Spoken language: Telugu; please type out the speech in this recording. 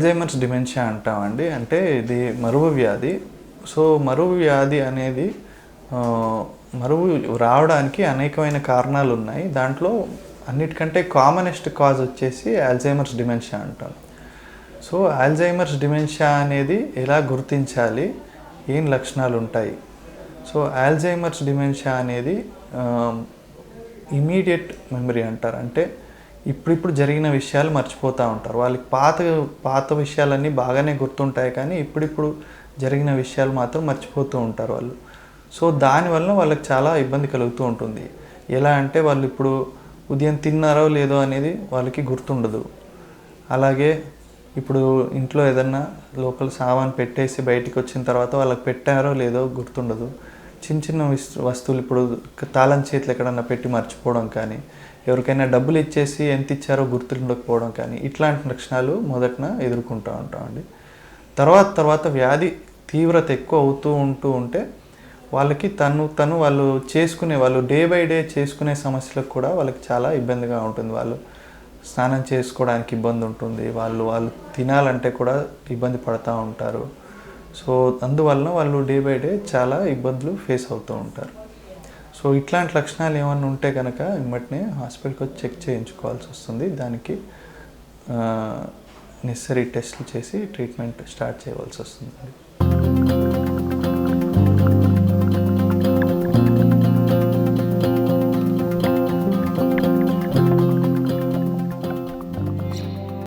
ఆల్జైమర్స్ డిమెన్షియా అంటామండి. అంటే ఇది మరువు వ్యాధి. సో మరువు వ్యాధి అనేది మరువు రావడానికి అనేకమైన కారణాలు ఉన్నాయి. దాంట్లో అన్నిటికంటే కామనెస్ట్ కాజ్ వచ్చేసి ఆల్జైమర్స్ డిమెన్షియా అంటాం. సో ఆల్జైమర్స్ డిమెన్షియా అనేది ఎలా గుర్తించాలి, ఏం లక్షణాలు ఉంటాయి? సో ఆల్జైమర్స్ డిమెన్షియా అనేది ఇమీడియట్ మెమరీ అంటారు. అంటే ఇప్పుడిప్పుడు జరిగిన విషయాలు మర్చిపోతూ ఉంటారు. వాళ్ళకి పాత విషయాలన్నీ బాగానే గుర్తుంటాయి, కానీ ఇప్పుడిప్పుడు జరిగిన విషయాలు మాత్రం మర్చిపోతూ ఉంటారు వాళ్ళు. సో దానివల్ల వాళ్ళకి చాలా ఇబ్బంది కలుగుతూ ఉంటుంది. ఎలా అంటే వాళ్ళు ఇప్పుడు ఉదయం తిన్నారో లేదో అనేది వాళ్ళకి గుర్తుండదు. అలాగే ఇప్పుడు ఇంట్లో ఏదన్నా లోపల సామాన్ పెట్టేసి బయటికి వచ్చిన తర్వాత వాళ్ళకి పెట్టారో లేదో గుర్తుండదు. చిన్న చిన్న వస్తువులు ఇప్పుడు తాళం చేతులు ఎక్కడన్నా పెట్టి మర్చిపోవడం కానీ, ఎవరికైనా డబ్బులు ఇచ్చేసి ఎంత ఇచ్చారో గుర్తుండకపోవడం కానీ, ఇట్లాంటి లక్షణాలు మొదటన ఎదుర్కొంటూ ఉంటామండి. తర్వాత వ్యాధి తీవ్రత ఎక్కువ అవుతూ ఉంటే వాళ్ళకి వాళ్ళు డే బై డే చేసుకునే సమస్యలకు కూడా వాళ్ళకి చాలా ఇబ్బందిగా ఉంటుంది. వాళ్ళు స్నానం చేసుకోవడానికి ఇబ్బంది ఉంటుంది, వాళ్ళు తినాలంటే కూడా ఇబ్బంది పడుతూ ఉంటారు. సో అందువలన వాళ్ళు డే బై డే చాలా ఇబ్బందులు ఫేస్ అవుతూ ఉంటారు. సో ఇట్లాంటి లక్షణాలు ఏమన్నా ఉంటే కనుక వెంటనే హాస్పిటల్కి వచ్చి చెక్ చేయించుకోవాల్సి వస్తుంది. దానికి నెసరీ టెస్టులు చేసి ట్రీట్మెంట్ స్టార్ట్ చేయవలసి వస్తుంది.